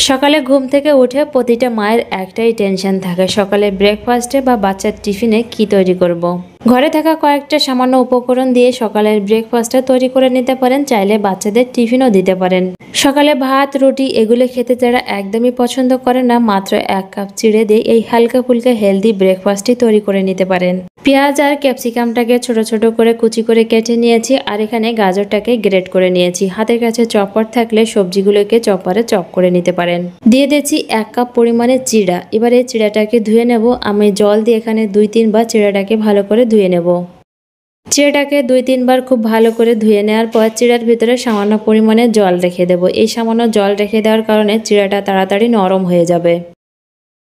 সকালে ঘুম থেকে উঠে প্রতিটা মায়ের একটাই টেনশন থাকে, সকালে ব্রেকফাস্টে বা বাচ্চার টিফিনে কি তৈরি করব। ঘরে থাকা কয়েকটা সামান্য উপকরণ দিয়ে সকালের ব্রেকফাস্টটা তৈরি করে নিতে পারেন, চাইলে বাচ্চাদের টিফিনও দিতে পারেন। সকালে ভাত রুটি এগুলো খেতে যারা একদমই পছন্দ করে না, মাত্র 1 কাপ চিড়ে দিয়ে এই হালকা ফুলকা হেলদি ব্রেকফাস্টটি তৈরি করে নিতে পারেন। পেঁয়াজ আর ক্যাপসিকামটাকে ছোট ছোট করে কুচি করে কেটে নিয়েছি, আর এখানে গাজরটাকে গ্রেট করে নিয়েছি। হাতের কাছে চপার থাকলে সবজিগুলোকে চপারে চপ করে নিতে পারেন। দিয়ে দিচ্ছি 1 কাপ পরিমাণে চিড়া। এবার এই চিড়াটাকে ধুয়ে নেব। আমি জল দিয়ে এখানে 2-3 বার চিড়াটাকে ভালো করে ধুয়ে নেব। চিড়াটাকে 2-3 বার খুব ভালো করে ধুয়ে নেওয়ার পর চিড়ার ভিতরে সামান্য পরিমাণে জল রেখে দেব। এই সামান্য জল রেখে দেওয়ার কারণে চিড়াটা তাড়াতাড়ি নরম হয়ে যাবে।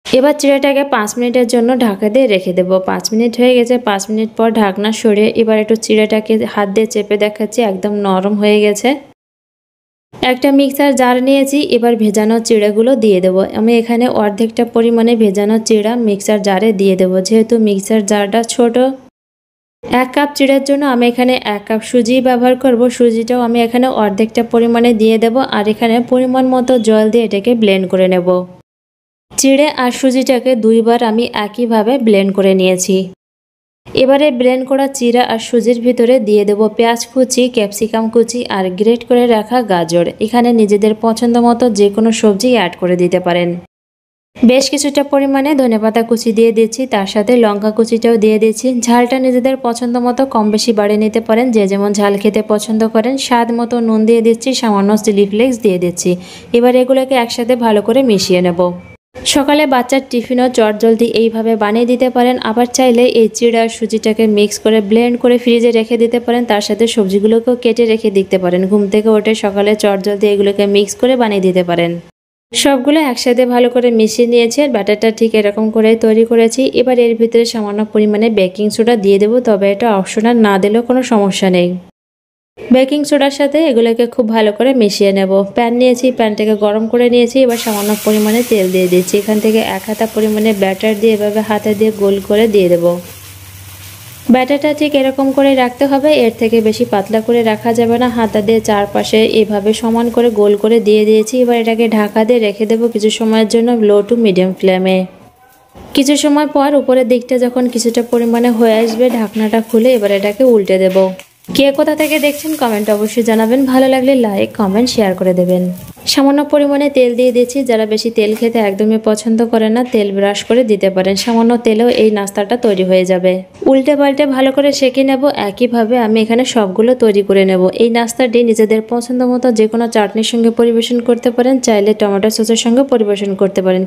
এবার চিড়াটাকে 5 মিনিটের জন্য ঢাকা দিয়ে রেখে দেব। 5 মিনিট হয়ে গেছে। 5 মিনিট পর ঢাকনা সরিয়ে এবার একটু চিড়াটাকে হাত দিয়ে চেপে দেখাচ্ছি, একদম নরম হয়ে গেছে। একটা মিক্সার জার নিয়েছি, এবার ভেজানো চিড়াগুলো দিয়ে দেব। আমি এখানে অর্ধেকটা পরিমাণে ভেজানো চিড়া মিক্সার জারে দিয়ে দেব। যেহেতু মিক্সার জারটা ছোট, 1 কাপ চিড়ার জন্য আমি এখানে 1 কাপ সুজি ব্যবহার করব। সুজিটাও আমি এখানে অর্ধেকটা পরিমাণে দিয়ে দেব, আর এখানে পরিমাণ মতো জল দিয়ে এটাকে ব্লেন্ড করে নেব। চিড়ে আর সুজিটাকে 2 বার আমি একইভাবে ব্লেন্ড করে নিয়েছি। এবারে ব্লেন্ড করা চিড়া আর সুজির ভিতরে দিয়ে দেব পেঁয়াজ কুচি, ক্যাপসিকাম কুচি আর গ্রেট করে রাখা গাজর। এখানে নিজেদের পছন্দ মতো যে কোনো সবজি অ্যাড করে দিতে পারেন। বেশ কিছুটা পরিমাণে ধনেপাতা কুচি দিয়ে দিচ্ছি, তার সাথে লঙ্কা কুচিটাও দিয়ে দিচ্ছি। ঝালটা নিজেদের পছন্দ মতো কম বেশি বাড়িয়ে নিতে পারেন, যে যেমন ঝাল খেতে পছন্দ করেন। স্বাদ মতো নুন দিয়ে দিচ্ছি, সামান্য চিলি ফ্লেক্স দিয়ে দিচ্ছি। এবার এগুলোকে একসাথে ভালো করে মিশিয়ে নেব। সকালে বাচ্চার টিফিনও চটজলদি এইভাবে বানিয়ে দিতে পারেন। আবার চাইলে এই চিড়া আর সুজিটাকে মিক্স করে ব্লেন্ড করে ফ্রিজে রেখে দিতে পারেন, তার সাথে সবজিগুলোকেও কেটে রেখে দিতে পারেন। ঘুম থেকে উঠে সকালে চটজলদি এগুলোকে মিক্স করে বানিয়ে দিতে পারেন। সবগুলো একসাথে ভালো করে মিশিয়ে নিয়েছি, আর ব্যাটারটা ঠিক এরকম করে তৈরি করেছি। এবার এর ভিতরে সামান্য পরিমাণে বেকিং সোডা দিয়ে দেবো, তবে এটা অপশনাল, না দিলেও কোনো সমস্যা নেই। বেকিং সোডার সাথে এগুলোকে খুব ভালো করে মিশিয়ে নেব। প্যান নিয়েছি, প্যানটাকে গরম করে নিয়েছি। এবার সামান্য পরিমাণে তেল দিয়ে দিচ্ছি। এখান থেকে 1 হাতা পরিমাণে ব্যাটার দিয়ে এভাবে হাতে দিয়ে গোল করে দিয়ে দেব। ব্যাটারটা ঠিক এরকম করে রাখতে হবে, এর থেকে বেশি পাতলা করে রাখা যাবে না। হাতা দিয়ে চারপাশে এভাবে সমান করে গোল করে দিয়ে দিয়েছি। এবার এটাকে ঢাকা দিয়ে রেখে দেবো কিছু সময়ের জন্য লো টু মিডিয়াম ফ্লেমে। কিছু সময় পর উপরের দিকটা যখন কিছুটা পরিমাণে হয়ে আসবে, ঢাকনাটা খুলে এবার এটাকে উল্টে দেব। কে কোথা থেকে দেখছেন কমেন্ট অবশ্যই জানাবেন। ভালো লাগলে লাইক কমেন্ট শেয়ার করে দেবেন। সামান্য পরিমাণে তেল দিয়ে দিচ্ছি। যারা বেশি তেল খেতে একদমই পছন্দ করে না, তেল ব্রাশ করে দিতে পারেন। সামান্য তেলেও এই নাস্তাটা তৈরি হয়ে যাবে। উল্টে পাল্টে ভালো করে সেঁকে নেব। একইভাবে আমি এখানে সবগুলো তৈরি করে নেব। এই নাস্তাটি নিজেদের পছন্দ মতো যে কোনো চাটনির সঙ্গে পরিবেশন করতে পারেন, চাইলে টমেটো সসের সঙ্গে পরিবেশন করতে পারেন।